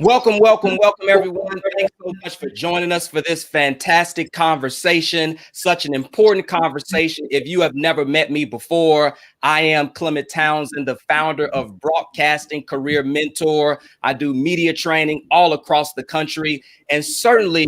Welcome, welcome, welcome, everyone. Thanks so much for joining us for this fantastic conversation, such an important conversation. If you have never met me before, I am Clement Townsend, the founder of Broadcasting Career Mentor. I do media training all across the country. And certainly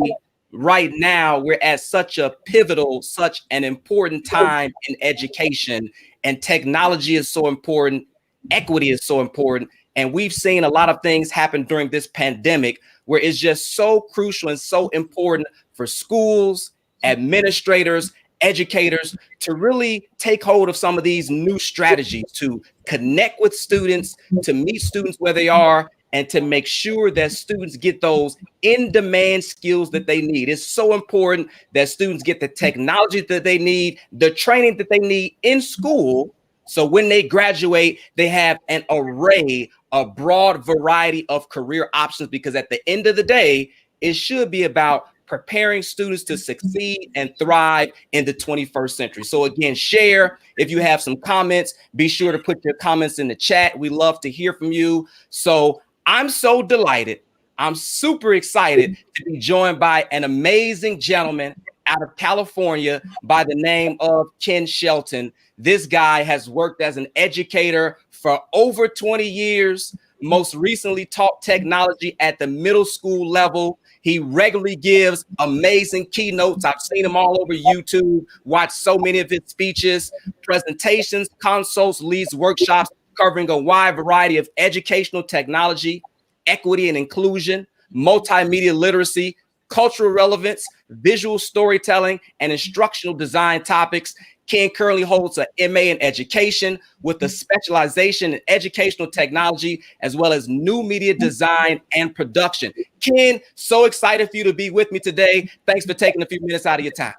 right now, we're at such a pivotal, such an important time in education. And technology is so important. Equity is so important. And we've seen a lot of things happen during this pandemic where it's just so crucial and so important for schools, administrators, educators to really take hold of some of these new strategies to connect with students, to meet students where they are, and to make sure that students get those in-demand skills that they need. It's so important that students get the technology that they need, the training that they need in school. So when they graduate, they have an array, a broad variety of career options, because at the end of the day, it should be about preparing students to succeed and thrive in the 21st century. So again, share. If you have some comments, be sure to put your comments in the chat. We love to hear from you. So I'm so delighted. I'm super excited to be joined by an amazing gentleman out of California by the name of Ken Shelton. This guy has worked as an educator for over 20 years, most recently taught technology at the middle school level. He regularly gives amazing keynotes. I've seen him all over YouTube, watched so many of his speeches, presentations, consults, leads workshops covering a wide variety of educational technology, equity and inclusion, multimedia literacy, cultural relevance, visual storytelling, and instructional design topics. Ken currently holds an MA in education with a specialization in educational technology, as well as new media design and production. Ken, so excited for you to be with me today. Thanks for taking a few minutes out of your time.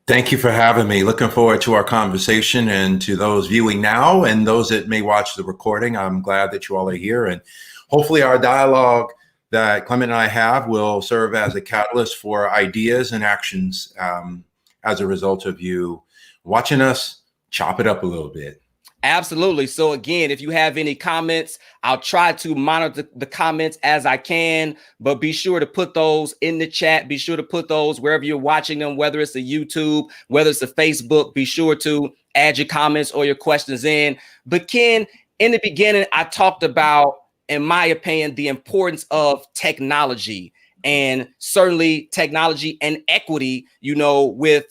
Thank you for having me. Looking forward to our conversation, and to those viewing now and those that may watch the recording. I'm glad that you all are here, and hopefully our dialogue that Clement and I have will serve as a catalyst for ideas and actions as a result of you watching us chop it up a little bit. Absolutely. So again, if you have any comments, I'll try to monitor the comments as I can, but be sure to put those in the chat. Be sure to put those wherever you're watching them, whether it's a YouTube, whether it's a Facebook. Be sure to add your comments or your questions in. But Ken, in the beginning, I talked about, in my opinion, the importance of technology, and certainly technology and equity, with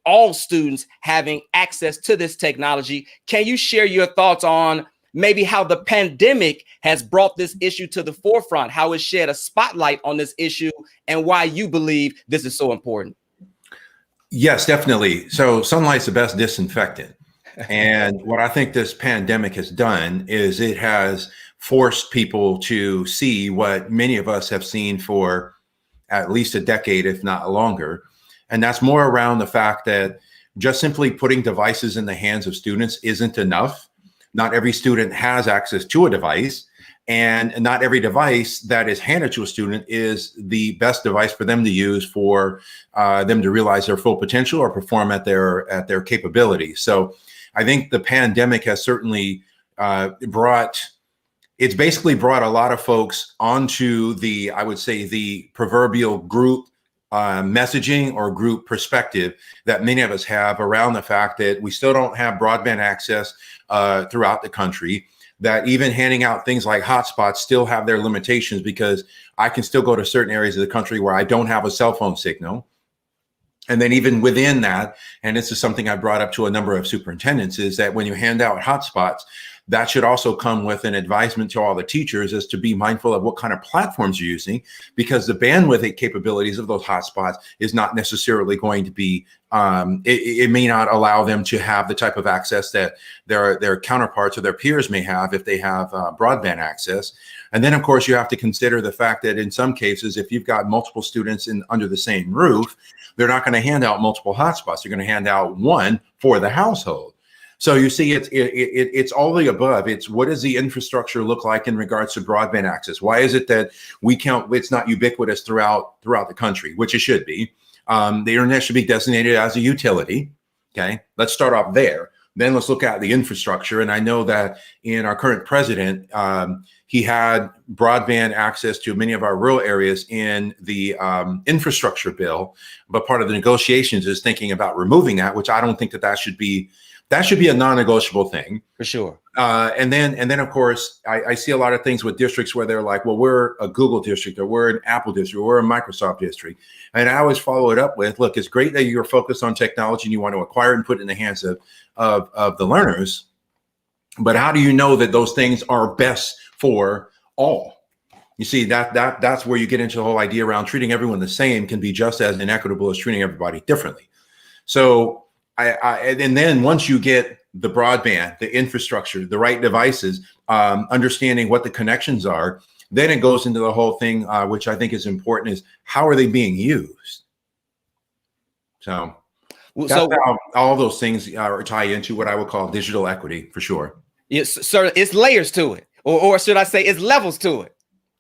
all students having access to this technology. Can you share your thoughts on maybe how the pandemic has brought this issue to the forefront, how it shed a spotlight on this issue, and why you believe this is so important? Yes, definitely. So sunlight's the best disinfectant. And what I think this pandemic has done is it has forced people to see what many of us have seen for at least a decade, if not longer. And that's more around the fact that just simply putting devices in the hands of students isn't enough. Not every student has access to a device, and not every device that is handed to a student is the best device for them to use for them to realize their full potential or perform at their capability. So I think the pandemic has certainly it's basically brought a lot of folks onto I would say the proverbial group messaging or group perspective that many of us have around the fact that we still don't have broadband access throughout the country, that even handing out things like hotspots still have their limitations, because I can still go to certain areas of the country where I don't have a cell phone signal. And then even within that, and this is something I brought up to a number of superintendents, is that when you hand out hotspots, that should also come with an advisement to all the teachers as to be mindful of what kind of platforms you're using, because the bandwidth capabilities of those hotspots is not necessarily going to be, it may not allow them to have the type of access that their counterparts or their peers may have if they have broadband access. And then, of course, you have to consider the fact that in some cases, if you've got multiple students under the same roof, they're not going to hand out multiple hotspots. They're going to hand out one for the household. So you see, it's all the above. It's what does the infrastructure look like in regards to broadband access? Why is it that it's not ubiquitous throughout the country, which it should be? The internet should be designated as a utility. Okay, let's start off there. Then let's look at the infrastructure. And I know that in our current president, he had broadband access to many of our rural areas in the infrastructure bill, but part of the negotiations is thinking about removing that, which I don't think that should be a non-negotiable thing. For sure. And then of course, I see a lot of things with districts where they're like, well, we're a Google district, or we're an Apple district, or we're a Microsoft district. And I always follow it up with, look, it's great that you're focused on technology and you want to acquire it and put it in the hands of the learners. But how do you know that those things are best for all? You see, that's where you get into the whole idea around treating everyone the same can be just as inequitable as treating everybody differently. So and then once you get the broadband, the infrastructure, the right devices, understanding what the connections are, then it goes into the whole thing, which I think is important, is how are they being used? So that's how all those things tie into what I would call digital equity, for sure. Yes, sir. It's layers to it, or should I say it's levels to it.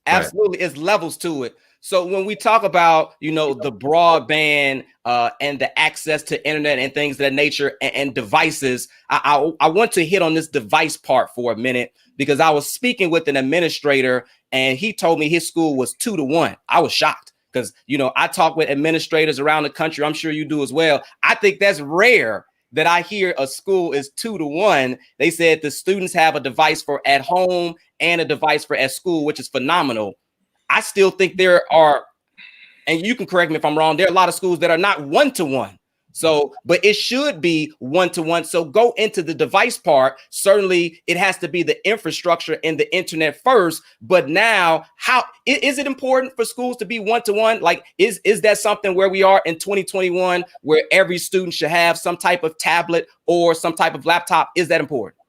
Absolutely. Right. It's levels to it. So when we talk about, the broadband and the access to internet and things of that nature and devices, I want to hit on this device part for a minute, because I was speaking with an administrator and he told me his school was 2 to 1. I was shocked because, I talk with administrators around the country. I'm sure you do as well. I think that's rare that I hear a school is 2 to 1. They said the students have a device for at home and a device for at school, which is phenomenal. I still think there are, and you can correct me if I'm wrong, there are a lot of schools that are not 1 to 1. So, but it should be 1 to 1. So go into the device part. Certainly it has to be the infrastructure and the internet first. But now, how is it important for schools to be 1 to 1? Like, is that something where we are in 2021, where every student should have some type of tablet or some type of laptop? Is that important?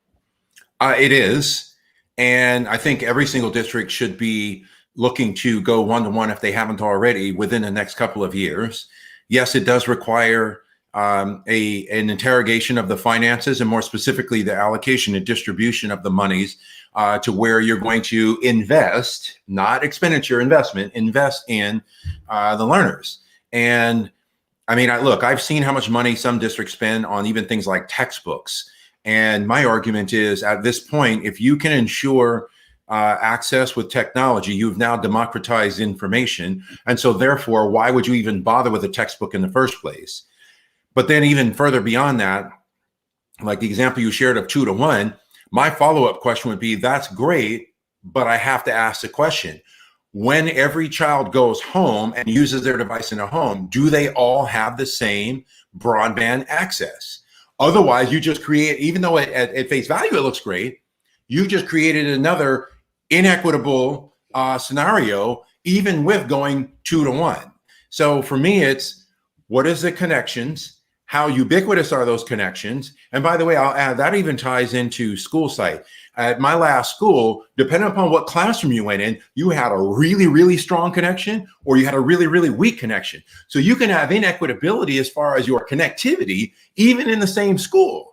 It is. And I think every single district should be looking to go 1 to 1 if they haven't already within the next couple of years. Yes, it does require an interrogation of the finances, and more specifically the allocation and distribution of the monies to where you're going to invest, not expenditure, investment, invest in the learners. And I mean, look, I've seen how much money some districts spend on even things like textbooks. And my argument is, at this point, if you can ensure access with technology, you've now democratized information. And so therefore, why would you even bother with a textbook in the first place? But then even further beyond that, like the example you shared of 2 to 1, my follow-up question would be, that's great, but I have to ask the question, when every child goes home and uses their device in a home, do they all have the same broadband access? Otherwise, you just create, even though at face value it looks great, you just created another inequitable scenario, even with going 2 to 1. So for me, it's, what is the connections? How ubiquitous are those connections? And by the way, I'll add, that even ties into school site. At my last school, depending upon what classroom you went in, you had a really, really strong connection, or you had a really, really weak connection. So you can have inequitability as far as your connectivity, even in the same school.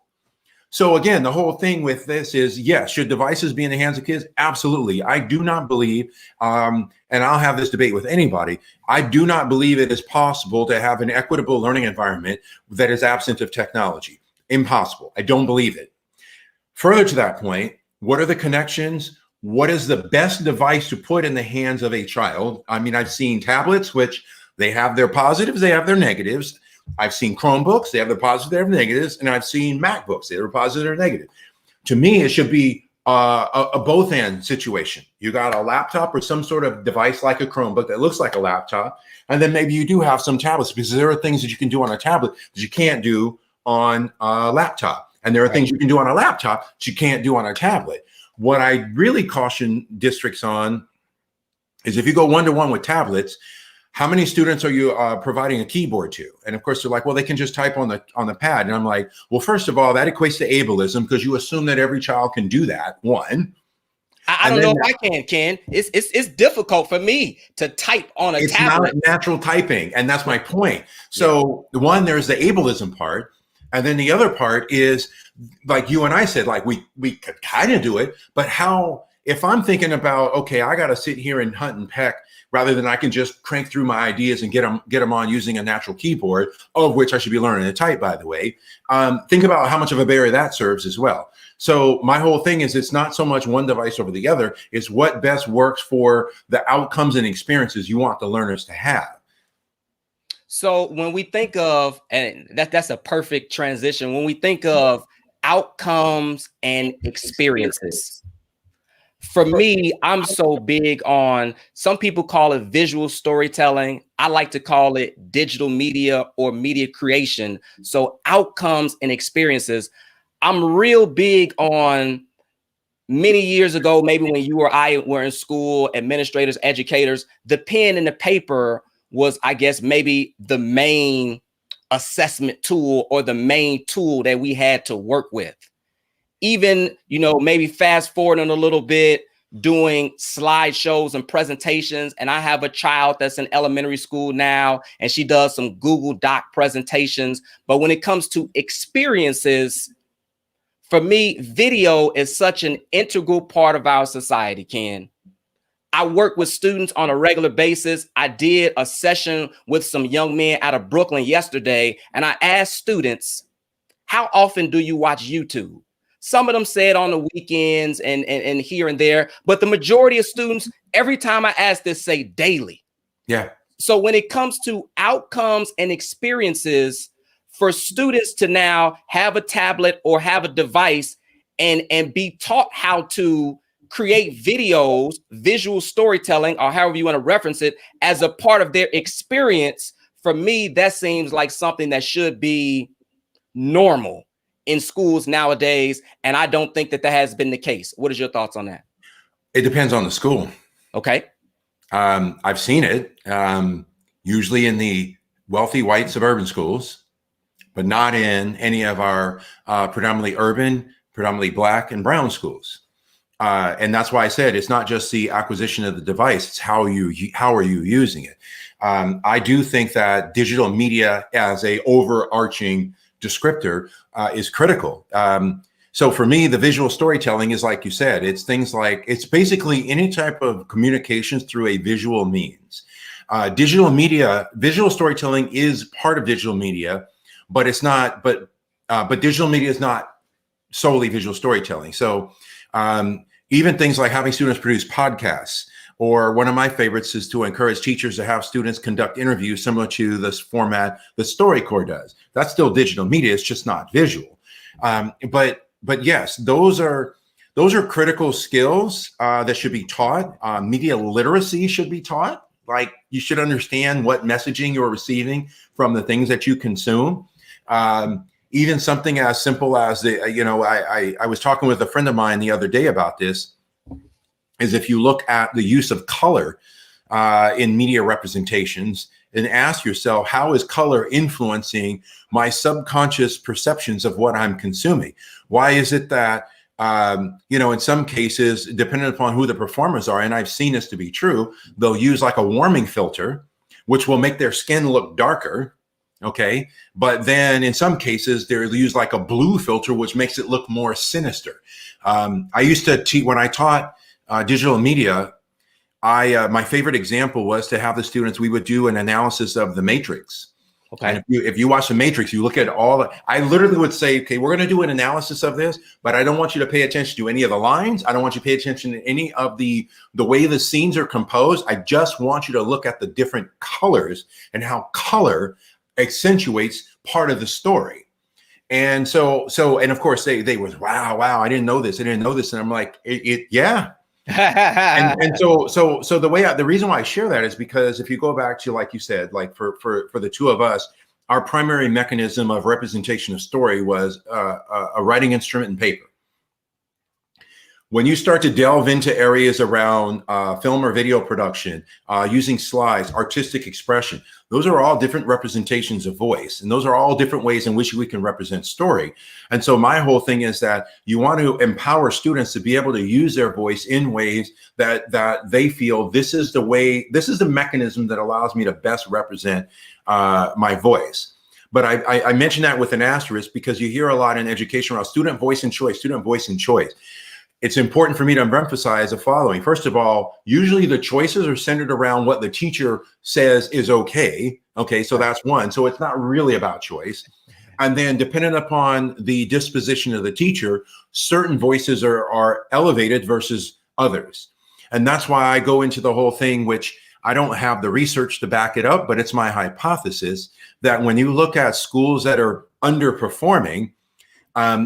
So again, the whole thing with this is, yes, should devices be in the hands of kids? Absolutely. I do not believe, and I'll have this debate with anybody, I do not believe it is possible to have an equitable learning environment that is absent of technology. Impossible. I don't believe it. Further to that point, what are the connections? What is the best device to put in the hands of a child? I mean, I've seen tablets, which they have their positives, they have their negatives. I've seen Chromebooks, they have their positives, they have negatives, and I've seen MacBooks, they have positive or negative. To me, it should be a both end situation. You got a laptop or some sort of device like a Chromebook that looks like a laptop, and then maybe you do have some tablets, because there are things that you can do on a tablet that you can't do on a laptop. And there are things you can do on a laptop that you can't do on a tablet. What I really caution districts on is, if you go 1 to 1 with tablets, how many students are you providing a keyboard to? And of course, they're like, well, they can just type on the pad. And I'm like, well, first of all, that equates to ableism, because you assume that every child can do that. One. I don't know if I can, Ken. It's difficult for me to type on a tablet. It's not natural typing. And that's my point. So the one, there's the ableism part. And then the other part is, like you and I said, like we could kind of do it, but how, if I'm thinking about, okay, I got to sit here and hunt and peck rather than I can just crank through my ideas and get them on using a natural keyboard, of which I should be learning to type, by the way. Think about how much of a barrier that serves as well. So my whole thing is, it's not so much one device over the other, it's what best works for the outcomes and experiences you want the learners to have. So when we think of, and that's a perfect transition, when we think of outcomes and experiences, for me, I'm so big on, some people call it visual storytelling. I like to call it digital media or media creation. So outcomes and experiences. I'm real big on, many years ago, maybe when you or I were in school, administrators, educators, the pen and the paper was, I guess, maybe the main assessment tool or the main tool that we had to work with. Even, maybe fast forwarding a little bit, doing slideshows and presentations. And I have a child that's in elementary school now, and she does some Google Doc presentations. But when it comes to experiences, for me, video is such an integral part of our society, Ken. I work with students on a regular basis. I did a session with some young men out of Brooklyn yesterday, and I asked students, how often do you watch YouTube? Some of them said on the weekends and here and there, but the majority of students, every time I ask this, say daily. Yeah. So when it comes to outcomes and experiences, for students to now have a tablet or have a device and be taught how to create videos, visual storytelling, or however you want to reference it, as a part of their experience, for me, that seems like something that should be normal in schools nowadays. And I don't think that has been the case. What is your thoughts on that? It depends on the school. Okay. I've seen it, usually in the wealthy white suburban schools, but not in any of our predominantly urban, predominantly Black and brown schools. And that's why I said it's not just the acquisition of the device, it's how are you using it. I do think that digital media as a overarching descriptor is critical. So for me, the visual storytelling is, like you said, it's things like, it's basically any type of communications through a visual means. Digital media, visual storytelling is part of digital media, but it's not, but digital media is not solely visual storytelling. So even things like having students produce podcasts, or one of my favorites is to encourage teachers to have students conduct interviews similar to this format that StoryCorps does. That's still digital media, it's just not visual. But yes, those are critical skills that should be taught. Media literacy should be taught. Like, you should understand what messaging you're receiving from the things that you consume. Even something as simple as I was talking with a friend of mine the other day about this, is if you look at the use of color in media representations and ask yourself, how is color influencing my subconscious perceptions of what I'm consuming? Why is it that, in some cases, depending upon who the performers are, and I've seen this to be true, they'll use like a warming filter, which will make their skin look darker. Okay. But then in some cases, they'll use like a blue filter, which makes it look more sinister. I used to teach, when I taught digital media, my favorite example was to have the students, we would do an analysis of The Matrix. Okay. And if you watch The Matrix, you look at I literally would say, okay, we're going to do an analysis of this, but I don't want you to pay attention to any of the lines. I don't want you to pay attention to any of the way the scenes are composed. I just want you to look at the different colors and how color accentuates part of the story. And so, and of course they was, wow, I didn't know this. And I'm like, yeah. and so the reason why I share that is because if you go back to, like you said, like for the two of us, our primary mechanism of representation of story was a writing instrument and paper. When you start to delve into areas around film or video production, using slides, artistic expression, those are all different representations of voice. And those are all different ways in which we can represent story. And so my whole thing is that you want to empower students to be able to use their voice in ways that they feel this is the mechanism that allows me to best represent my voice. But I mention that with an asterisk because you hear a lot in education around student voice and choice, student voice and choice. it's important for me to emphasize the following. First of all, usually the choices are centered around what the teacher says is okay. Okay, so that's one. So it's not really about choice. And then depending upon the disposition of the teacher, certain voices are elevated versus others. And that's why I go into the whole thing, which I don't have the research to back it up, but it's my hypothesis that when you look at schools that are underperforming,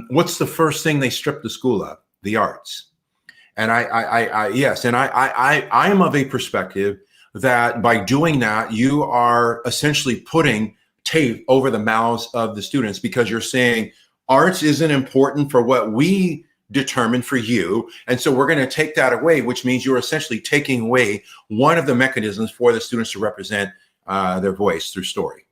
what's the first thing they strip the school of? The arts. And I am of a perspective that by doing that, you are essentially putting tape over the mouths of the students, because you're saying arts isn't important for what we determine for you. And so we're going to take that away, which means you're essentially taking away one of the mechanisms for the students to represent their voice through story.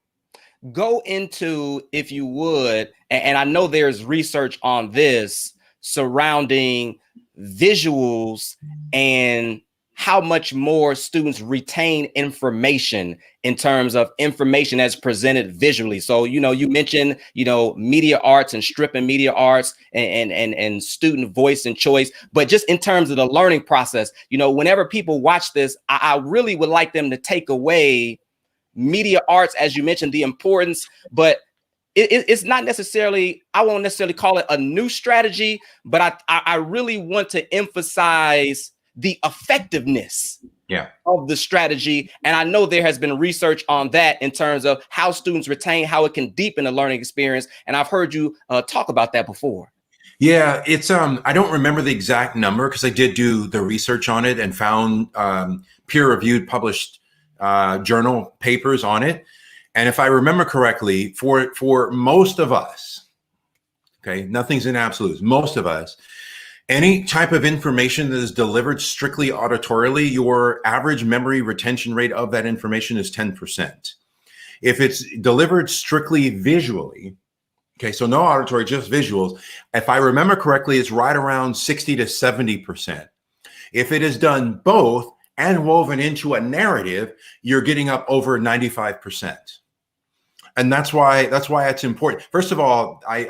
Go into, if you would, and I know there's research on this surrounding visuals and how much more students retain information in terms of information as presented visually. So, you mentioned, media arts and stripping media arts and student voice and choice, but just in terms of the learning process, whenever people watch this, I really would like them to take away media arts, as you mentioned, the importance, but it's not necessarily, I won't necessarily call it a new strategy, but I really want to emphasize the effectiveness of the strategy. And I know there has been research on that in terms of how students retain, how it can deepen the learning experience. And I've heard you talk about that before. Yeah, it's I don't remember the exact number because I did do the research on it and found peer-reviewed published journal papers on it. And if I remember correctly, for most of us, okay, nothing's in absolutes, most of us, any type of information that is delivered strictly auditorily, your average memory retention rate of that information is 10%. If it's delivered strictly visually, okay, so no auditory, just visuals, if I remember correctly, it's right around 60 to 70%. If it is done both and woven into a narrative, you're getting up over 95%. And that's why it's important. First of all, I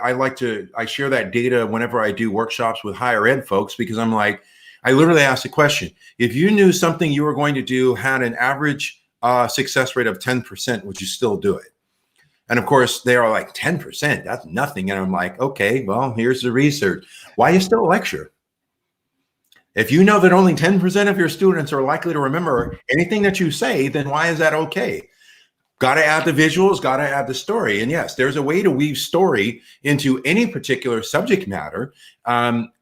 share that data whenever I do workshops with higher ed folks, because I'm like, I literally ask the question, if you knew something you were going to do had an average success rate of 10%, would you still do it? And of course, they are like, 10%, that's nothing. And I'm like, okay, well, here's the research. Why you still lecture? If you know that only 10% of your students are likely to remember anything that you say, then why is that okay? Got to add the visuals, got to add the story. And yes, there's a way to weave story into any particular subject matter.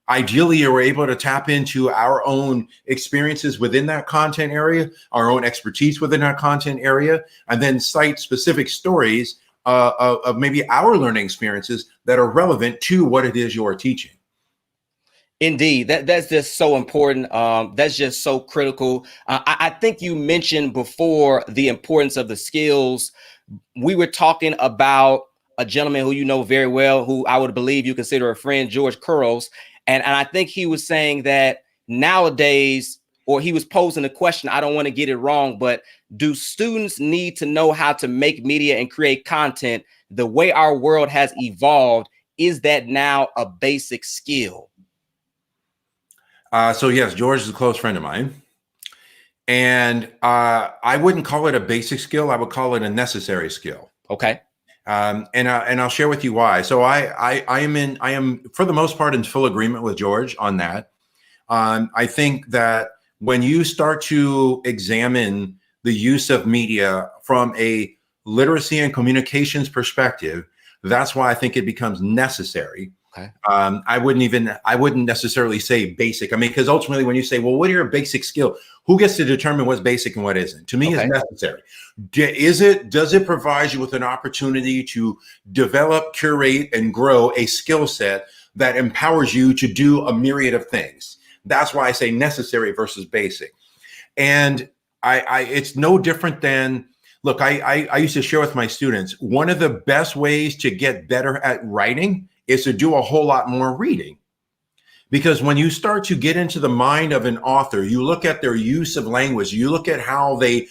Ideally, you're able to tap into our own experiences within that content area, our own expertise within that content area, and then cite specific stories of maybe our learning experiences that are relevant to what it is you're teaching. Indeed, that's just so important. That's just so critical. I think you mentioned before the importance of the skills. We were talking about a gentleman who you know very well, who I would believe you consider a friend, George Curls. And I think he was saying that nowadays, or he was posing a question, I don't want to get it wrong, but do students need to know how to make media and create content? The way our world has evolved, is that now a basic skill? So yes, George is a close friend of mine, and I wouldn't call it a basic skill. I would call it a necessary skill. Okay. And I'll share with you why. So I am for the most part in full agreement with George on that. I think that when you start to examine the use of media from a literacy and communications perspective, that's why I think it becomes necessary. Okay. I wouldn't necessarily say basic. I mean, because ultimately when you say, well, what are your basic skills? Who gets to determine what's basic and what isn't? To me, Okay. it's necessary. Does it provide you with an opportunity to develop, curate, and grow a skill set that empowers you to do a myriad of things? That's why I say necessary versus basic. And it's no different than, look, I used to share with my students, one of the best ways to get better at writing is to do a whole lot more reading. Because when you start to get into the mind of an author, you look at their use of language, you look at how they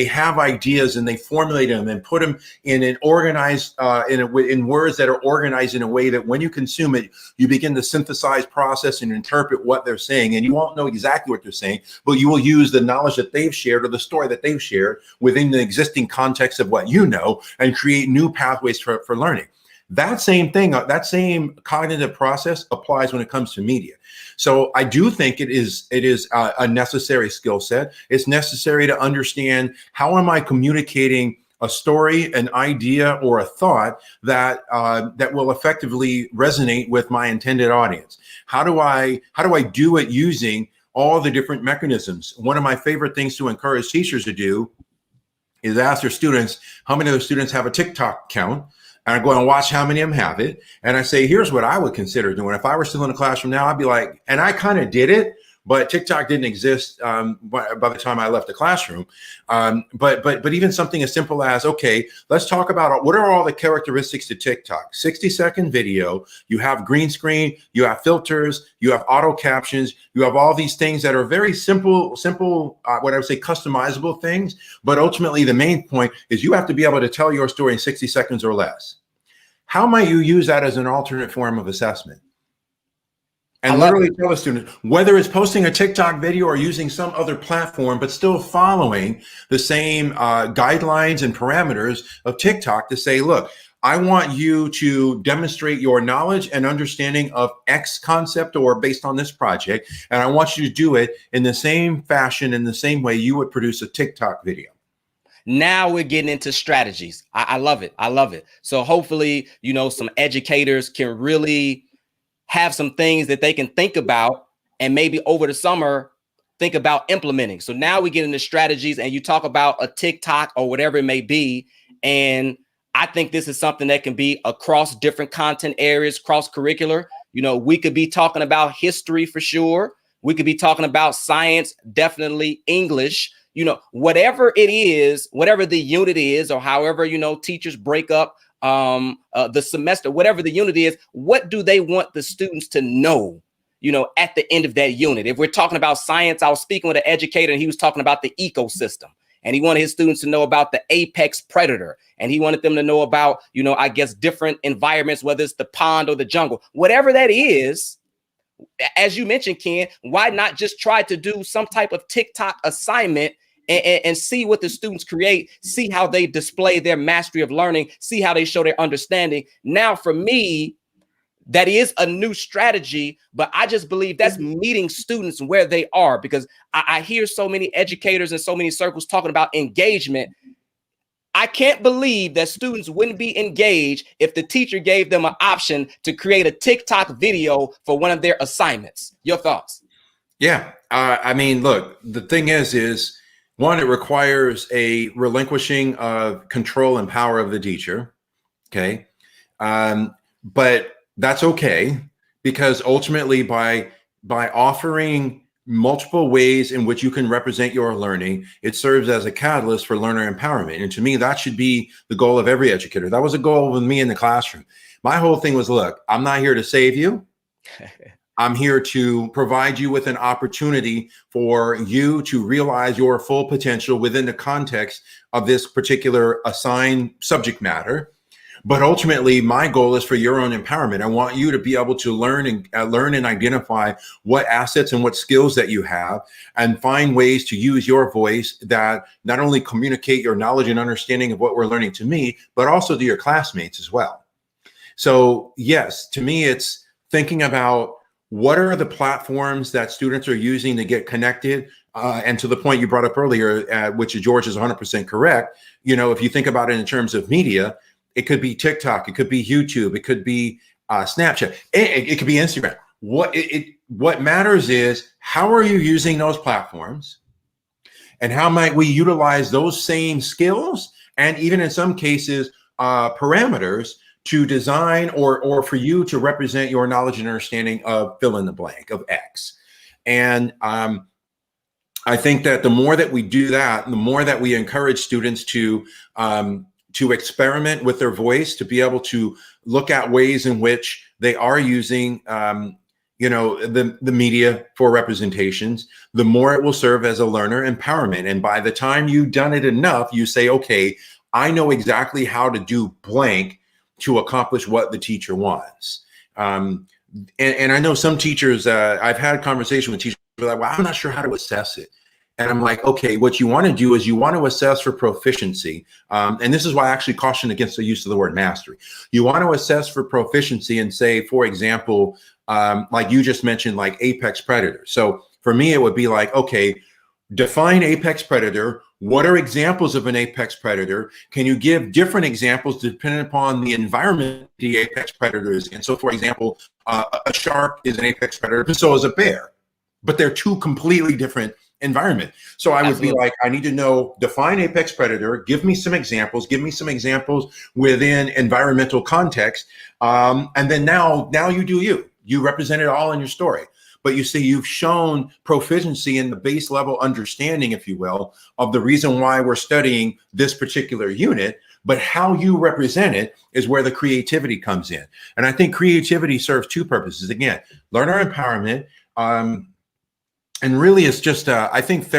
have ideas and they formulate them and put them in an organized in words that are organized in a way that when you consume it, you begin to synthesize, process, and interpret what they're saying. And you won't know exactly what they're saying, but you will use the knowledge that they've shared or the story that they've shared within the existing context of what you know and create new pathways for learning. That same thing, that same cognitive process applies when it comes to media. So I do think it is a necessary skill set. It's necessary to understand, how am I communicating a story, an idea, or a thought that will effectively resonate with my intended audience? How do I do it using all the different mechanisms? One of my favorite things to encourage teachers to do is ask their students, how many of their students have a TikTok account? And I go and watch how many of them have it. And I say, here's what I would consider doing. If I were still in the classroom now, I'd be like, and I kind of did it, but TikTok didn't exist by the time I left the classroom. But even something as simple as, okay, let's talk about what are all the characteristics to TikTok. 60-second video, you have green screen, you have filters, you have auto captions, you have all these things that are very simple, what I would say customizable things. But ultimately, the main point is you have to be able to tell your story in 60 seconds or less. How might you use that as an alternate form of assessment? And literally tell the student, whether it's posting a TikTok video or using some other platform, but still following the same guidelines and parameters of TikTok, to say, look, I want you to demonstrate your knowledge and understanding of X concept or based on this project. And I want you to do it in the same fashion, in the same way you would produce a TikTok video. Now we're getting into strategies. I love it. I love it. So hopefully, some educators can really have some things that they can think about and maybe over the summer think about implementing. So now we get into strategies, and you talk about a TikTok or whatever it may be. And I think this is something that can be across different content areas, cross curricular. We could be talking about history for sure. We could be talking about science, definitely English, whatever it is, whatever the unit is, or however, teachers break up the semester, whatever the unit is. What do they want the students to know, at the end of that unit? If we're talking about science, I was speaking with an educator, and he was talking about the ecosystem, and he wanted his students to know about the apex predator, and he wanted them to know about, I guess, different environments, whether it's the pond or the jungle, whatever that is. As you mentioned, Ken, why not just try to do some type of TikTok assignment and see what the students create, see how they display their mastery of learning, see how they show their understanding. Now, for me, that is a new strategy, but I just believe that's meeting students where they are, because I hear so many educators in so many circles talking about engagement. I can't believe that students wouldn't be engaged if the teacher gave them an option to create a TikTok video for one of their assignments. Your thoughts? Yeah. I mean, look, the thing is one, it requires a relinquishing of control and power of the teacher. Okay. But that's okay, because ultimately by offering multiple ways in which you can represent your learning, it serves as a catalyst for learner empowerment. And to me, that should be the goal of every educator. That was a goal with me in the classroom. My whole thing was, look, I'm not here to save you. I'm here to provide you with an opportunity for you to realize your full potential within the context of this particular assigned subject matter. But ultimately, my goal is for your own empowerment. I want you to be able to learn and identify what assets and what skills that you have, and find ways to use your voice that not only communicate your knowledge and understanding of what we're learning to me, but also to your classmates as well. So yes, to me, it's thinking about what are the platforms that students are using to get connected. And to the point you brought up earlier, which George is 100% correct. If you think about it in terms of media, it could be TikTok, it could be YouTube, it could be Snapchat, it could be Instagram. What matters is, how are you using those platforms, and how might we utilize those same skills, and even in some cases, parameters, to design or for you to represent your knowledge and understanding of fill in the blank of X. And I think that the more that we do that, the more that we encourage students to experiment with their voice, to be able to look at ways in which they are using, the media for representations, the more it will serve as a learner empowerment. And by the time you've done it enough, you say, okay, I know exactly how to do blank to accomplish what the teacher wants. And I know some teachers, I've had a conversation with teachers who are like, well, I'm not sure how to assess it. And I'm like, okay, what you want to do is you want to assess for proficiency. And this is why I actually caution against the use of the word mastery. You want to assess for proficiency and say, for example, like you just mentioned, like apex predator. So for me, it would be like, okay, define apex predator. What are examples of an apex predator? Can you give different examples depending upon the environment the apex predator is in? So for example, a shark is an apex predator, but so is a bear, but they're two completely different environment. So I would be like, I need to know, define apex predator, give me some examples within environmental context. And then now you do you represent it all in your story. But you see, you've shown proficiency in the base level understanding, if you will, of the reason why we're studying this particular unit, but how you represent it is where the creativity comes in. And I think creativity serves two purposes. Again, learner empowerment, and really, it's just I think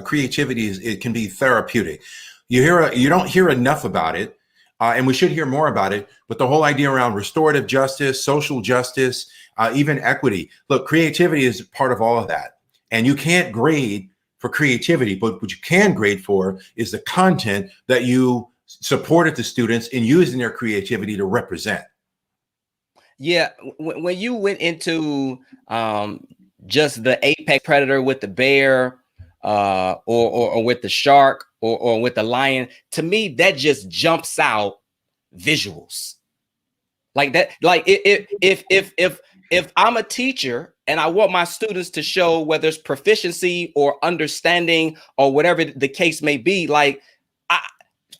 creativity it can be therapeutic. You don't hear enough about it, and we should hear more about it. But the whole idea around restorative justice, social justice, even equity. Look, creativity is part of all of that, and you can't grade for creativity. But what you can grade for is the content that you supported the students in using their creativity to represent. Yeah, when you went into just the apex predator with the bear, or with the shark, or with the lion, to me that just jumps out visuals like that. Like if I'm a teacher and I want my students to show whether it's proficiency or understanding or whatever the case may be, like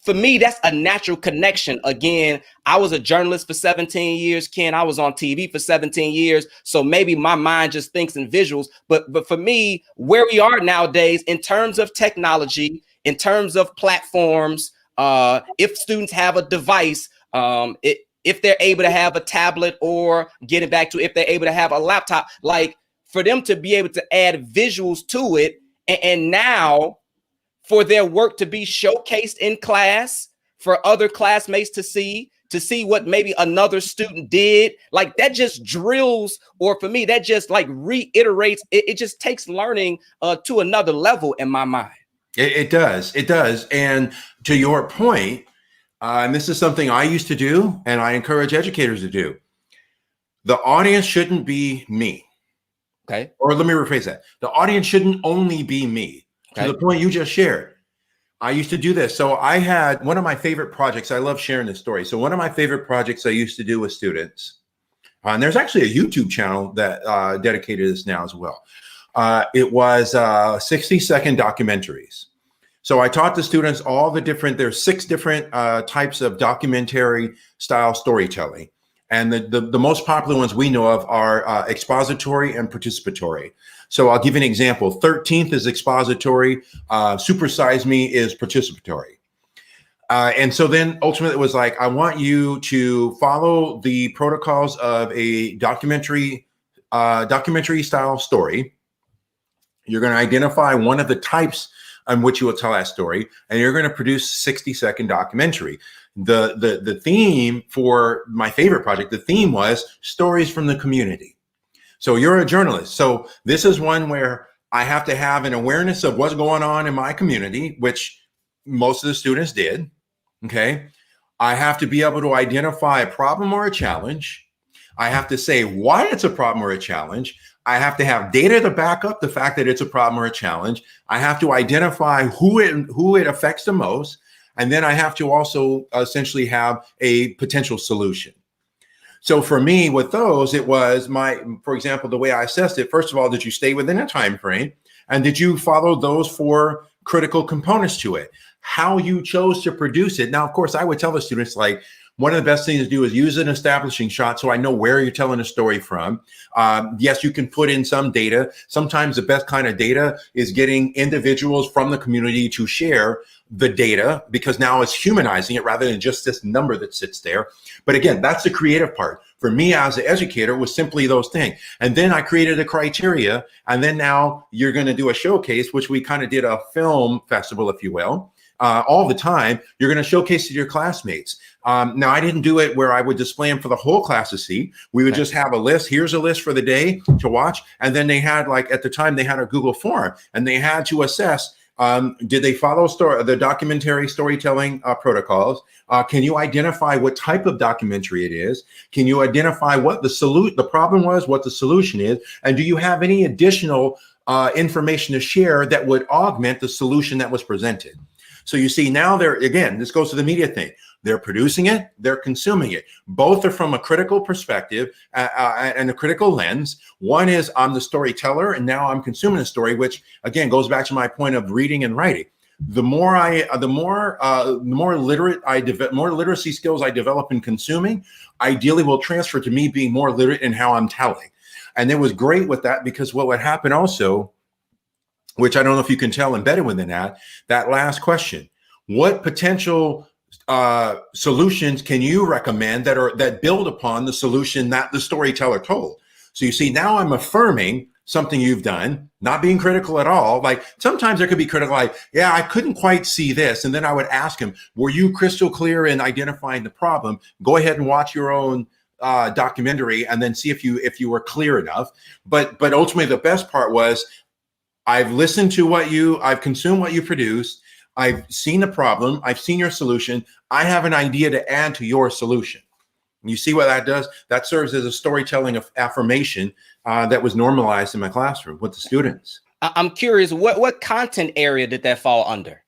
for me, that's a natural connection. Again, I was a journalist for 17 years, Ken. I was on TV for 17 years. So maybe my mind just thinks in visuals. But for me, where we are nowadays, in terms of technology, in terms of platforms, if students have a device, if they're able to have a tablet, or getting back to if they're able to have a laptop, like for them to be able to add visuals to it, and now for their work to be showcased in class for other classmates to see what maybe another student did, like that just drills, or for me, that just like reiterates, it just takes learning to another level in my mind. It does. And to your point, and this is something I used to do, and I encourage educators to do, the audience shouldn't be me. Okay. Or let me rephrase that. The audience shouldn't only be me. Okay. To the point you just shared. I used to do this. So I had one of my favorite projects. I love sharing this story. So one of my favorite projects I used to do with students, and there's actually a YouTube channel that dedicated to this now as well. It was 60-second documentaries. So I taught the students all the different, there's 6 different types of documentary style storytelling. And the most popular ones we know of are expository and participatory. So I'll give you an example. 13th is expository. Super Size Me is participatory. And so then ultimately it was like, I want you to follow the protocols of a documentary style story. You're going to identify one of the types on which you will tell that story, and you're going to produce a 60-second documentary. The theme for my favorite project, the theme was stories from the community. So you're a journalist. So this is one where I have to have an awareness of what's going on in my community, which most of the students did. Okay. I have to be able to identify a problem or a challenge. I have to say why it's a problem or a challenge. I have to have data to back up the fact that it's a problem or a challenge. I have to identify who it affects the most. And then I have to also essentially have a potential solution. So for me, with those, it was for example, the way I assessed it, first of all, did you stay within a time frame? And did you follow those 4 critical components to it? How you chose to produce it. Now, of course, I would tell the students, like, one of the best things to do is use an establishing shot so I know where you're telling a story from. Yes, you can put in some data. Sometimes the best kind of data is getting individuals from the community to share the data, because now it's humanizing it rather than just this number that sits there. But again, that's the creative part. For me as an educator was simply those things. And then I created a criteria. And then now you're going to do a showcase, which we kind of did a film festival, if you will. All the time, you're going to showcase to your classmates. Now, I didn't do it where I would display them for the whole class to see. We would just have a list. Here's a list for the day to watch. And then they had, like, at the time, they had a Google form, and they had to assess, did they follow the documentary storytelling protocols? Can you identify what type of documentary it is? Can you identify what the problem was, what the solution is? And do you have any additional information to share that would augment the solution that was presented? So you see, now again, this goes to the media thing. They're producing it, they're consuming it. Both are from a critical perspective and a critical lens. One is I'm the storyteller, and now I'm consuming a story, which again goes back to my point of reading and writing. The more literacy skills I develop in consuming, ideally will transfer to me being more literate in how I'm telling. And it was great with that, because what would happen also, which I don't know if you can tell embedded within that last question, what potential solutions can you recommend that build upon the solution that the storyteller told? So you see, now I'm affirming something you've done, not being critical at all. Like sometimes there could be critical, like, yeah, I couldn't quite see this. And then I would ask him, were you crystal clear in identifying the problem? Go ahead and watch your own documentary and then see if you were clear enough. But ultimately the best part was, I've listened to I've consumed what you produced. I've seen the problem. I've seen your solution. I have an idea to add to your solution. You see what that does? That serves as a storytelling of affirmation that was normalized in my classroom with the students. I'm curious, what content area did that fall under?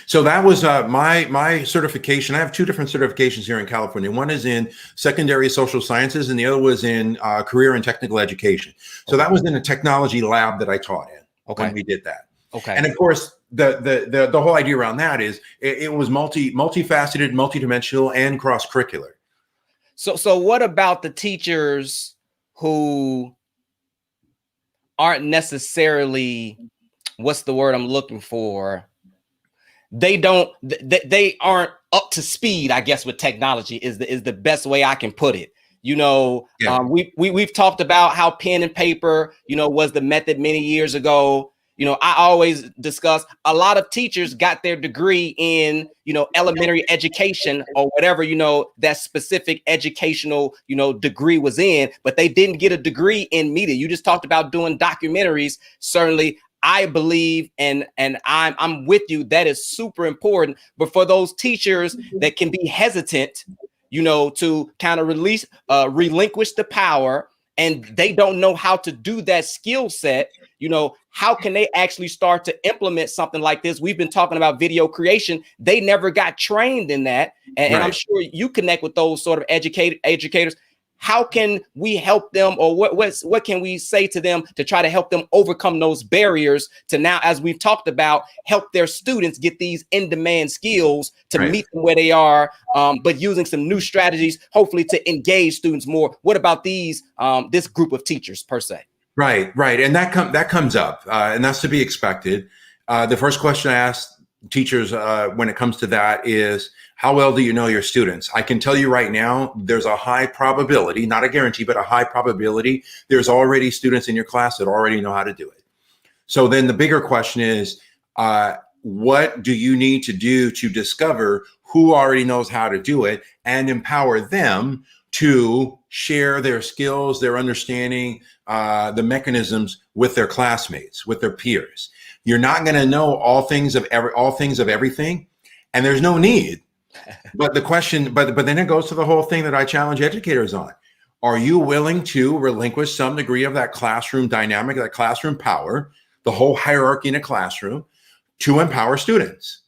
So that was my certification. I have two different certifications here in California. One is in secondary social sciences, and the other was in career and technical education. So that was in a technology lab that I taught in when we did that. Okay. And of course, the whole idea around that is it was multifaceted, multidimensional, and cross-curricular. So what about the teachers who aren't necessarily, what's the word I'm looking for? They aren't up to speed, I guess, with technology is the best way I can put it. You know, yeah. We've talked about how pen and paper, was the method many years ago. I always discuss a lot of teachers got their degree in, elementary education or whatever, that specific educational, degree was in, but they didn't get a degree in media. You just talked about doing documentaries. Certainly, I believe, and I'm with you, that is super important. But for those teachers that can be hesitant, to kind of relinquish the power, and they don't know how to do that skill set, how can they actually start to implement something like this? We've been talking about video creation. They never got trained in that. And I'm sure you connect with those sort of educators. How can we help them, or what can we say to them to try to help them overcome those barriers to now, as we've talked about, help their students get these in-demand skills to meet them where they are, but using some new strategies, hopefully to engage students more? What about this group of teachers per se? Right. And that comes up, and that's to be expected. The first question I ask teachers when it comes to that is, how well do you know your students? I can tell you right now, there's a high probability, not a guarantee, but a high probability, there's already students in your class that already know how to do it. So then the bigger question is, what do you need to do to discover who already knows how to do it and empower them to share their skills, their understanding, the mechanisms with their classmates, with their peers? You're not going to know all things of everything, and there's no need. But the question, but then it goes to the whole thing that I challenge educators on. Are you willing to relinquish some degree of that classroom dynamic, that classroom power, the whole hierarchy in a classroom, to empower students?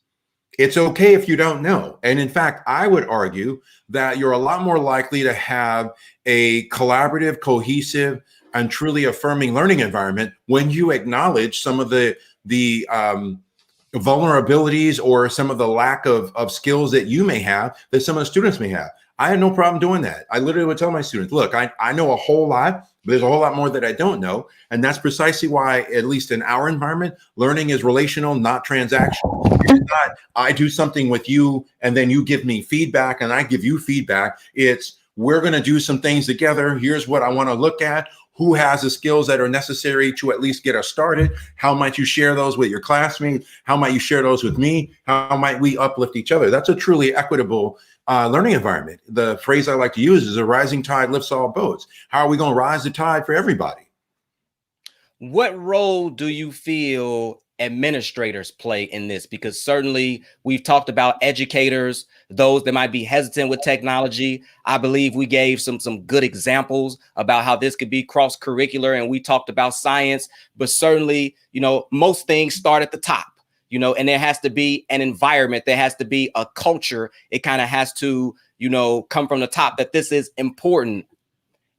It's okay if you don't know. And in fact, I would argue that you're a lot more likely to have a collaborative, cohesive, and truly affirming learning environment when you acknowledge some of the vulnerabilities or some of the lack of skills that you may have that some of the students may have. I had no problem doing that. I literally would tell my students, look, I know a whole lot, but there's a whole lot more that I don't know. And that's precisely why, at least in our environment, learning is relational, not transactional. It's not, I do something with you and then you give me feedback and I give you feedback. It's, we're going to do some things together. Here's what I want to look at. Who has the skills that are necessary to at least get us started? How might you share those with your classmates? How might you share those with me? How might we uplift each other? That's a truly equitable learning environment. The phrase I like to use is a rising tide lifts all boats. How are we going to rise the tide for everybody? What role do you feel administrators play in this? Because certainly we've talked about educators, those that might be hesitant with technology. I believe we gave some good examples about how this could be cross-curricular, and we talked about science, but certainly, you know, most things start at the top, you know, and there has to be an environment, there has to be a culture. It kind of has to, you know, come from the top that this is important.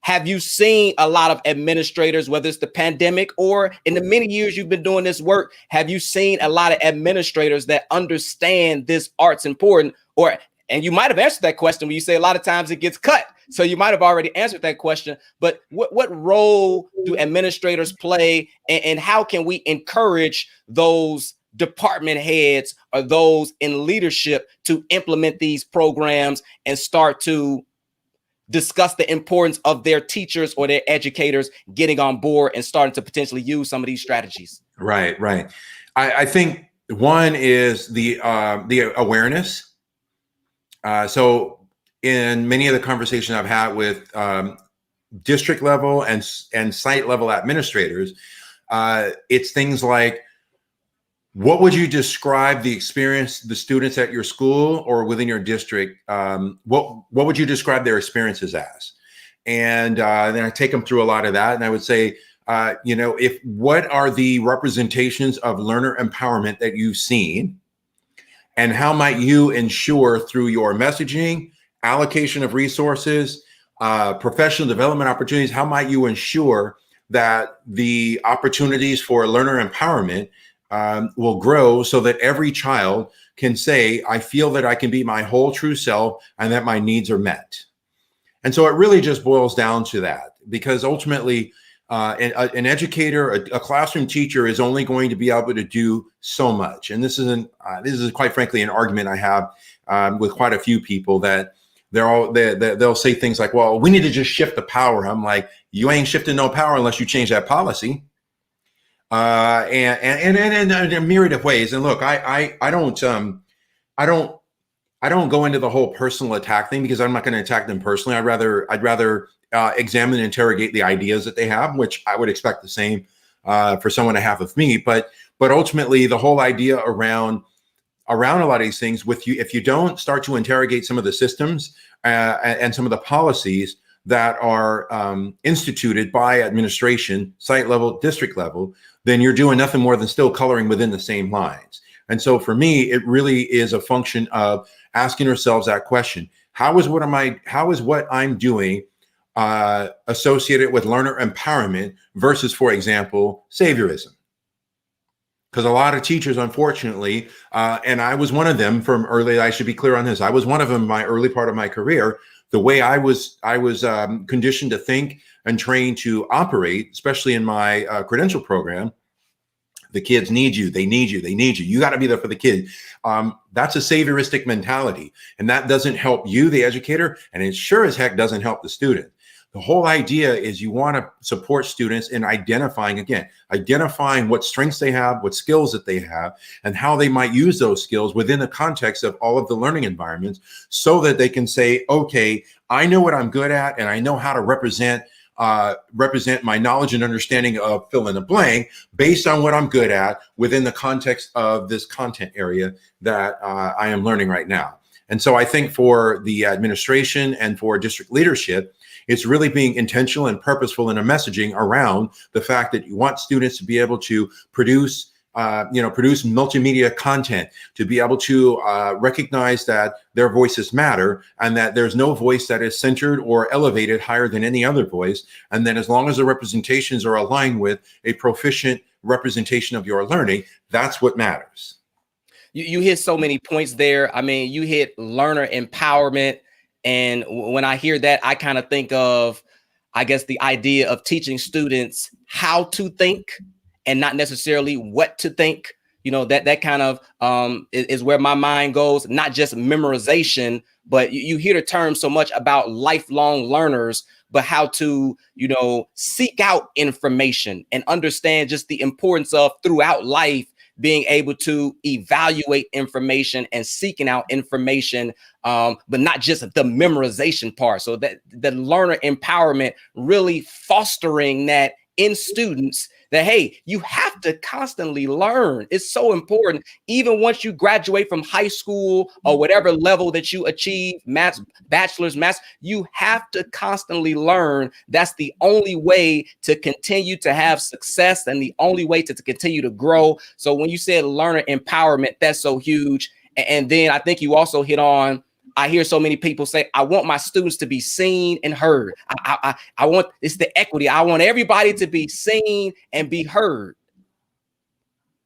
Have you seen a lot of administrators, whether it's the pandemic or in the many years you've been doing this work, have you seen a lot of administrators that understand this art's important? Or, and you might have answered that question when you say a lot of times it gets cut. So you might have already answered that question, but what role do administrators play, and how can we encourage those department heads or those in leadership to implement these programs and start to discuss the importance of their teachers or their educators getting on board and starting to potentially use some of these strategies? Right. I think one is the awareness. So in many of the conversations I've had with district level and site level administrators, it's things like, what would you describe the experience, the students at your school or within your district? What would you describe their experiences as? And then I take them through a lot of that. And I would say, you know, what are the representations of learner empowerment that you've seen? And how might you ensure through your messaging, allocation of resources, professional development opportunities, how might you ensure that the opportunities for learner empowerment will grow so that every child can say, I feel that I can be my whole true self and that my needs are met. And so it really just boils down to that, because ultimately an educator, a classroom teacher is only going to be able to do so much. And this is quite frankly an argument I have with quite a few people, that they'll say things like, well, we need to just shift the power. I'm like, you ain't shifting no power unless you change that policy. And in a myriad of ways. And look, I don't go into the whole personal attack thing, because I'm not going to attack them personally. I'd rather examine and interrogate the ideas that they have, which I would expect the same for someone to have of me. But ultimately, the whole idea around a lot of these things, if you don't start to interrogate some of the systems and some of the policies that are instituted by administration, site level, district level, then you're doing nothing more than still coloring within the same lines. And so for me, it really is a function of asking ourselves that question: how is what I'm doing associated with learner empowerment versus, for example, saviorism? Because a lot of teachers, unfortunately, and I was one of them from early, I should be clear on this, I was one of them in my early part of my career. The way I was conditioned to think and trained to operate, especially in my credential program, the kids need you, they need you, they need you. You got to be there for the kid. That's a savioristic mentality. And that doesn't help you, the educator, and it sure as heck doesn't help the student. The whole idea is you want to support students in identifying what strengths they have, what skills that they have, and how they might use those skills within the context of all of the learning environments, so that they can say, okay, I know what I'm good at, and I know how to represent my knowledge and understanding of fill in the blank based on what I'm good at within the context of this content area that I am learning right now. And so I think for the administration and for district leadership, it's really being intentional and purposeful in a messaging around the fact that you want students to be able to produce multimedia content, to be able to recognize that their voices matter, and that there's no voice that is centered or elevated higher than any other voice. And then as long as the representations are aligned with a proficient representation of your learning, that's what matters. you hit so many points there. I mean, you hit learner empowerment. And when I hear that, I kind of think of, I guess, the idea of teaching students how to think and not necessarily what to think. You know, that kind of is where my mind goes, not just memorization, but you hear the term so much about lifelong learners, but how to, you know, seek out information and understand just the importance of throughout life being able to evaluate information and seeking out information, but not just the memorization part. So that the learner empowerment, really fostering that in students, that, hey, you have to constantly learn. It's so important. Even once you graduate from high school or whatever level that you achieve, bachelor's, master's, you have to constantly learn. That's the only way to continue to have success and the only way to continue to grow. So when you said learner empowerment, that's so huge. And then I think you also hit on, I hear so many people say, I want my students to be seen and heard. I want, it's the equity. I want everybody to be seen and be heard.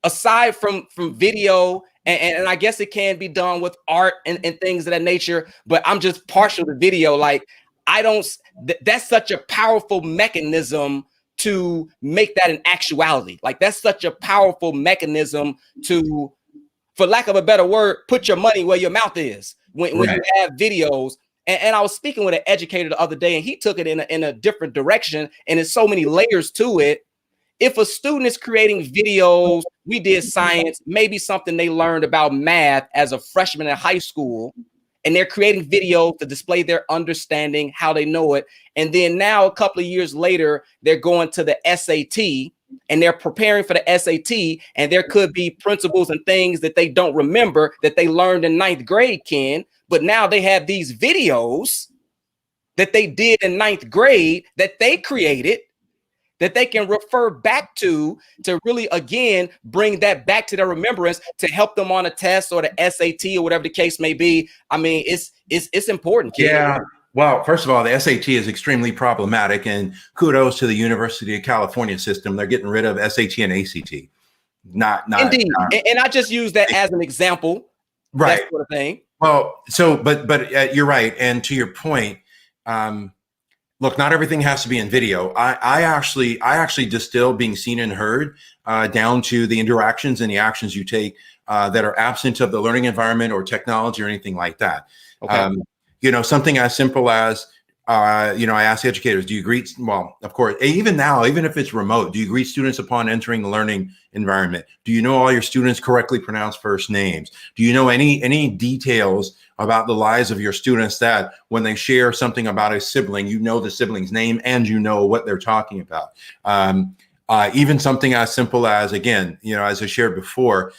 Aside from video, and I guess it can be done with art and things of that nature, but I'm just partial to video. Like, that's such a powerful mechanism to make that an actuality. Like, that's such a powerful mechanism to, for lack of a better word, put your money where your mouth is. When you have videos, and I was speaking with an educator the other day, and he took it in a different direction, and there's so many layers to it. If a student is creating videos, we did science, maybe something they learned about math as a freshman in high school, and they're creating videos to display their understanding, how they know it. And then now, a couple of years later, they're going to the SAT, and they're preparing for the SAT, and there could be principles and things that they don't remember that they learned in 9th grade, Ken, but now they have these videos that they did in 9th grade that they created that they can refer back to really, again, bring that back to their remembrance to help them on a test or the SAT or whatever the case may be. I mean, it's important, Ken. Yeah. Well, first of all, the SAT is extremely problematic, and kudos to the University of California system. They're getting rid of SAT and ACT. Not Indeed. And I just use that as an example, right? That sort of thing. Well, so, but you're right. And to your point, look, not everything has to be in video. I actually distill being seen and heard down to the interactions and the actions you take that are absent of the learning environment or technology or anything like that. Okay. You know, something as simple as, you know, I ask educators, do you greet, well, of course, even now, even if it's remote, do you greet students upon entering the learning environment? Do you know all your students correctly pronounce first names? Do you know any details about the lives of your students that when they share something about a sibling, you know the sibling's name and you know what they're talking about? Even something as simple as, again, you know, as I shared before,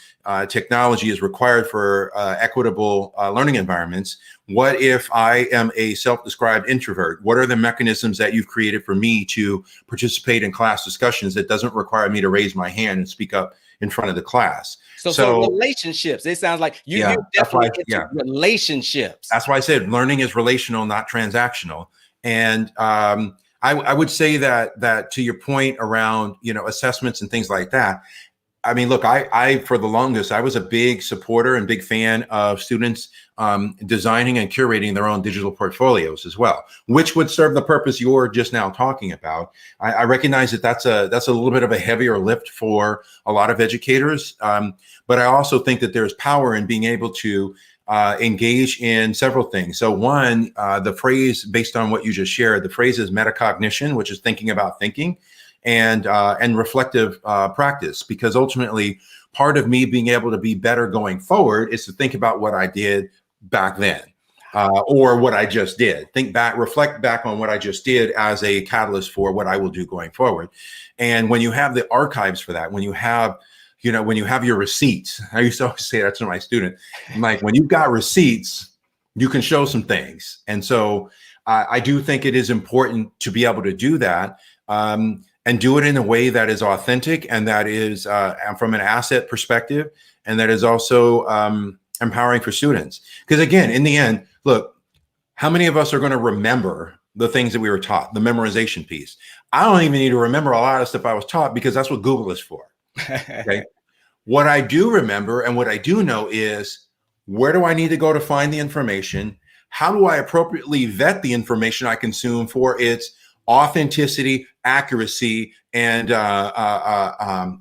technology is required for equitable learning environments. What if I am a self-described introvert? What are the mechanisms that you've created for me to participate in class discussions that doesn't require me to raise my hand and speak up in front of the class? So relationships, it sounds like you're definitely into relationships. That's why I said learning is relational, not transactional. And I would say that to your point around, you know, assessments and things like that. I mean, look, I for the longest, I was a big supporter and big fan of students designing and curating their own digital portfolios as well, which would serve the purpose you're just now talking about. I recognize that that's a little bit of a heavier lift for a lot of educators, but I also think that there's power in being able to engage in several things. So one, the phrase based on what you just shared, the phrase is metacognition, which is thinking about thinking, and reflective practice, because ultimately part of me being able to be better going forward is to think about what I did back then, or what I just did. Think back, reflect back on what I just did as a catalyst for what I will do going forward. And when you have the archives for that, when you have, you know, when you have your receipts, I used to always say that to my student, I'm like, when you've got receipts, you can show some things. And so I do think it is important to be able to do that, and do it in a way that is authentic and that is from an asset perspective, and that is also empowering for students. Because again, in the end, look, how many of us are going to remember the things that we were taught, the memorization piece? I don't even need to remember a lot of stuff I was taught, because that's what Google is for. Okay. What I do remember and what I do know is, where do I need to go to find the information? How do I appropriately vet the information I consume for its authenticity, accuracy, and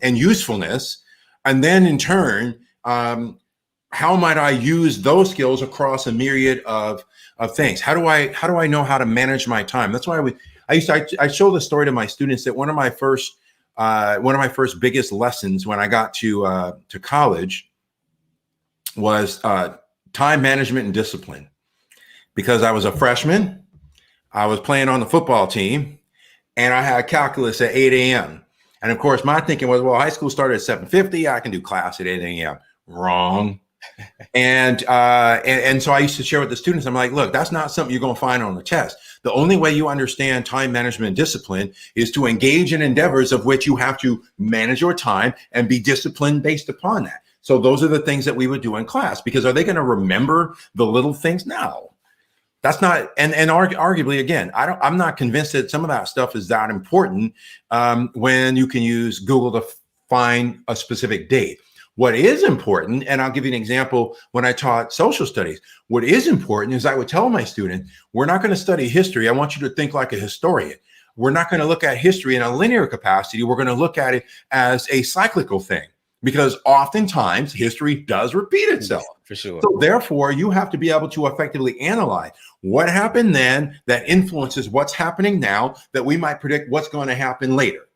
usefulness? And then in turn, how might I use those skills across a myriad of things? How do I know how to manage my time? That's why I show the story to my students that one of my first biggest lessons when I got to college was time management and discipline. Because I was a freshman, I was playing on the football team, and I had calculus at 8 a.m. And of course, my thinking was, well, high school started at 7:50. I can do class at 8 a.m. Wrong. And so I used to share with the students, I'm like, look, that's not something you're going to find on the test. The only way you understand time management and discipline is to engage in endeavors of which you have to manage your time and be disciplined based upon that. So those are the things that we would do in class, because are they going to remember the little things? No. That's not, and arguably, again, I'm not convinced that some of that stuff is that important when you can use Google to find a specific date. What is important, and I'll give you an example when I taught social studies, what is important is I would tell my students, we're not going to study history. I want you to think like a historian. We're not going to look at history in a linear capacity. We're going to look at it as a cyclical thing, because oftentimes history does repeat itself. For sure. So therefore, you have to be able to effectively analyze what happened then that influences what's happening now, that we might predict what's going to happen later.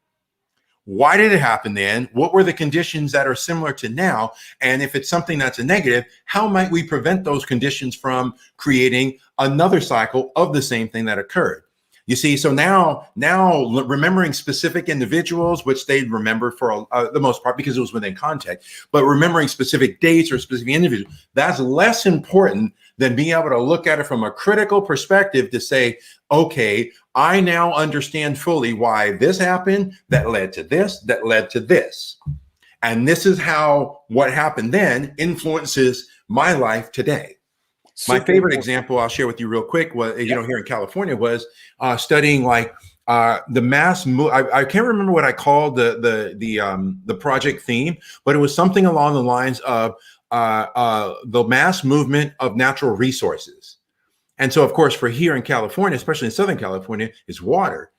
Why did it happen then? What were the conditions that are similar to now? And if it's something that's a negative, how might we prevent those conditions from creating another cycle of the same thing that occurred? You see, so now remembering specific individuals, which they'd remember for the most part because it was within context, but remembering specific dates or specific individuals, that's less important than being able to look at it from a critical perspective to say, okay, I now understand fully why this happened, that led to this, that led to this. And this is how what happened then influences my life today. My favorite example I'll share with you real quick was, here in California, was studying like the mass move. I can't remember what I called the project theme, but it was something along the lines of the mass movement of natural resources. And so, of course, for here in California, especially in Southern California, is water.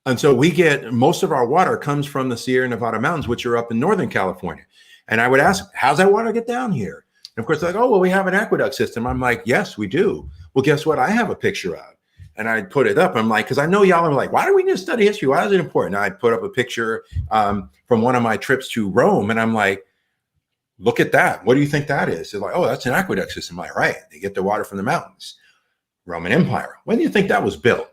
And so we get most of our water comes from the Sierra Nevada mountains, which are up in Northern California. And I would ask, how's that water get down here? And of course, they're like, oh, well, we have an aqueduct system. I'm like, yes, we do. Well, guess what? I have a picture of. And I put it up. I'm like, because I know y'all are like, why do we need to study history? Why is it important? And I put up a picture from one of my trips to Rome. And I'm like, look at that. What do you think that is? They're like, oh, that's an aqueduct system. I'm like, right. They get their water from the mountains. Roman Empire. When do you think that was built?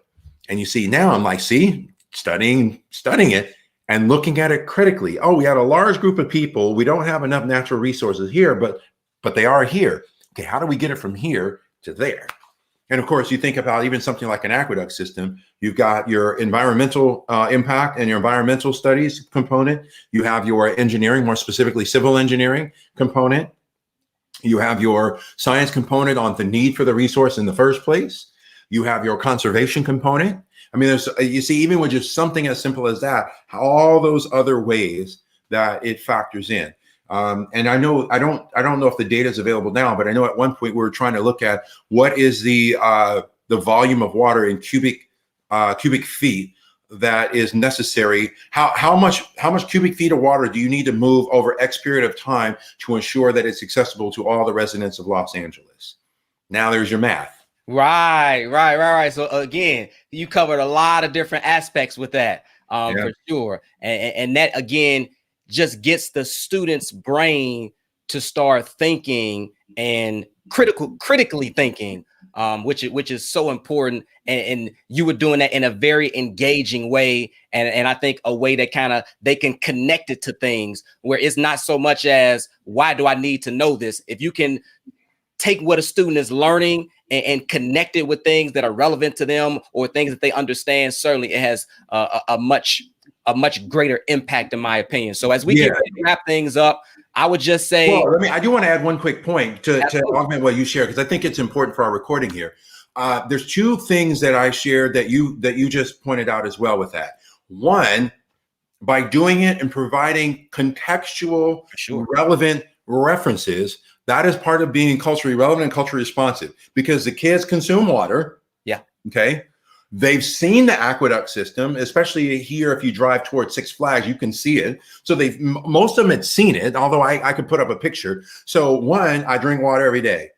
And you see now, I'm like, see, studying it and looking at it critically. Oh, we had a large group of people. We don't have enough natural resources here, but they are here. Okay, how do we get it from here to there? And of course, you think about even something like an aqueduct system. You've got your environmental impact and your environmental studies component. You have your engineering, more specifically civil engineering component. You have your science component on the need for the resource in the first place. You have your conservation component. I mean, you see, even with just something as simple as that, all those other ways that it factors in. And I know I don't know if the data is available now, but I know at one point we were trying to look at what is the volume of water in cubic feet that is necessary. How much cubic feet of water do you need to move over X period of time to ensure that it's accessible to all the residents of Los Angeles? Now there's your math. Right. So again, you covered a lot of different aspects with that, for sure. And that again just gets the student's brain to start thinking and critically thinking, which is so important. And you were doing that in a very engaging way. And I think a way that they can connect it to things where it's not so much as, why do I need to know this? If you can take what a student is learning and connect it with things that are relevant to them or things that they understand, certainly it has a much greater impact, in my opinion. So as we get ready to wrap things up, I would just say, well, I do want to add one quick point to augment what you share, because I think it's important for our recording here. There's two things that I shared that you just pointed out as well with that. One, by doing it and providing contextual, relevant references, that is part of being culturally relevant and culturally responsive, because the kids consume water. Yeah. Okay. They've seen the aqueduct system, especially here. If you drive towards Six Flags, you can see it. So most of them had seen it, although I could put up a picture. So one, I drink water every day.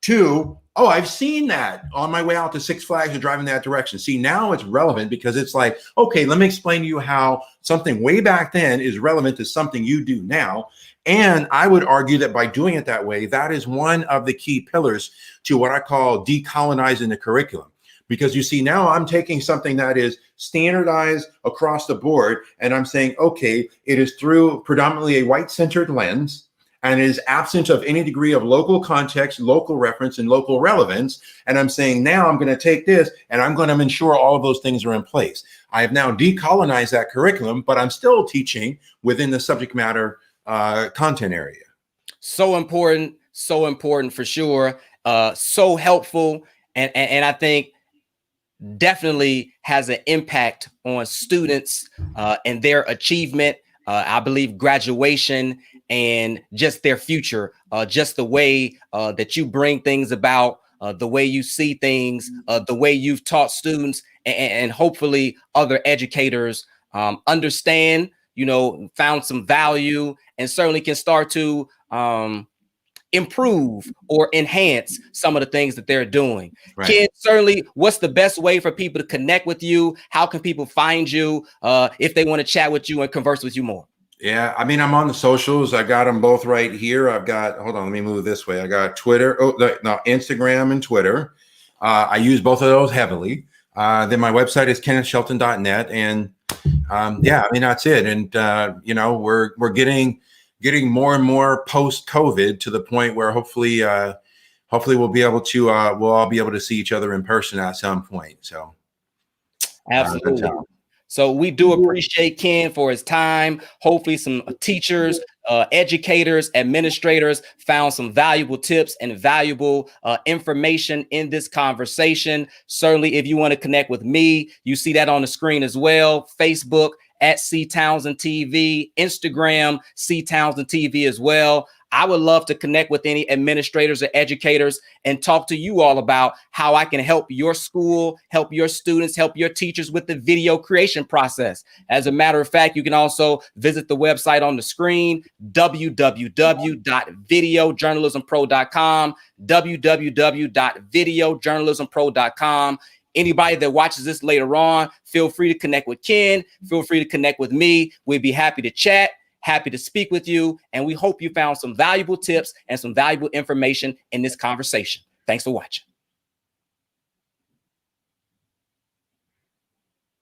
Two, oh, I've seen that on my way out to Six Flags or driving that direction. See, now it's relevant because it's like, okay, let me explain to you how something way back then is relevant to something you do now. And I would argue that by doing it that way, that is one of the key pillars to what I call decolonizing the curriculum. Because you see, now I'm taking something that is standardized across the board, and I'm saying, okay, it is through predominantly a white-centered lens, and it is absent of any degree of local context, local reference, and local relevance. And I'm saying, now I'm going to take this and I'm going to ensure all of those things are in place. I have now decolonized that curriculum, but I'm still teaching within the subject matter content area. So important for sure. So helpful. And I think definitely has an impact on students and their achievement. I believe graduation and just their future, just the way that you bring things about, the way you see things, the way you've taught students, and hopefully other educators understand, found some value, and certainly can start to improve or enhance some of the things that they're doing. Right. Ken, certainly, what's the best way for people to connect with you? How can people find you if they want to chat with you and converse with you more? Yeah, I mean, I'm on the socials. I got them both right here. I've got, hold on, let me move this way. I got Twitter, Instagram and Twitter. I use both of those heavily. Then my website is kennethshelton.net. And yeah, I mean, that's it. And, we're getting more and more post-COVID to the point where hopefully we'll be able to, we'll all be able to see each other in person at some point. So. Absolutely. So we do appreciate Ken for his time. Hopefully some teachers, educators, administrators found some valuable tips and valuable information in this conversation. Certainly, if you want to connect with me, you see that on the screen as well. Facebook at C Townsend TV, Instagram, C Townsend TV as well. I would love to connect with any administrators or educators and talk to you all about how I can help your school, help your students, help your teachers with the video creation process. As a matter of fact, you can also visit the website on the screen, www.videojournalismpro.com, www.videojournalismpro.com. Anybody that watches this later on, feel free to connect with Ken, feel free to connect with me. We'd be happy to chat. Happy to speak with you, and we hope you found some valuable tips and some valuable information in this conversation. Thanks for watching.